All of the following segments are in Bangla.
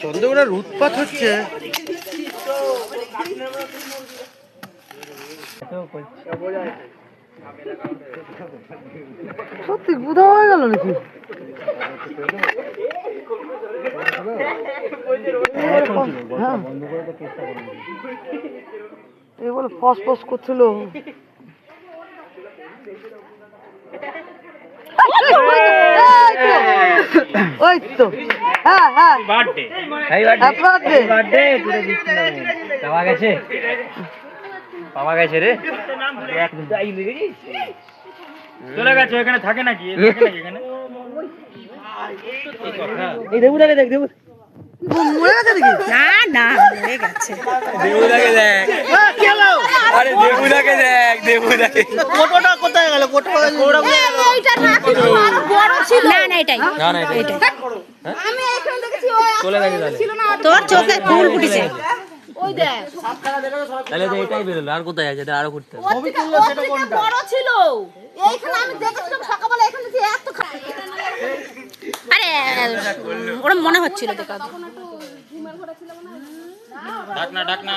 চন্দ্রকোনার উৎপাত হচ্ছে। সত্যি বুধা হয়ে গেল নাকি? বলে ফস ফস করছিল। ওই তো হ্যাঁ হ্যাঁ পাওয়া গেছে রে। চলে গেছে, এখানে থাকে নাকি? এই দেবুদাকে দেখ, দেবু মরে গেছে নাকি? না না মরে গেছে। দেবুদাকে দেখ, আরে দেবুদাকে দেখ, দেবুদাকে। কোটোটা কোথায় গেল? কোটো এইটা না কিছু আরো বড় ছিল। না না এটাই না না এটাই। আমি এখানে দেখেছি ওই চলে গেছে তাহলে। তোর চোখে ফুল ফুটেছে। ওই দেখ তাহলে তো এটাই বেরোলো, আর কোথায় আছে? এটা আরো করতে হবে। ছবি তুললো সেটা কোনটা? বড় ছিল। এইখানে আমি দেখেছিলাম সকালবেলা, এখানে যে এত আরে ওরা মনে হচ্ছিল দেখা। ডাক না, ডাক না।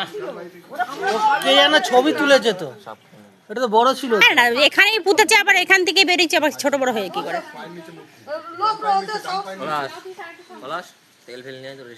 কে জানে ছবি তুলেছে তো, এটা তো বড় ছিল। না এখানেই পুঁতেছে, আবার এখান থেকে বেরিয়েছে, আবার ছোট বড় হয়ে কি করে? পলাশ, তেল ফেল নিয়ে চলে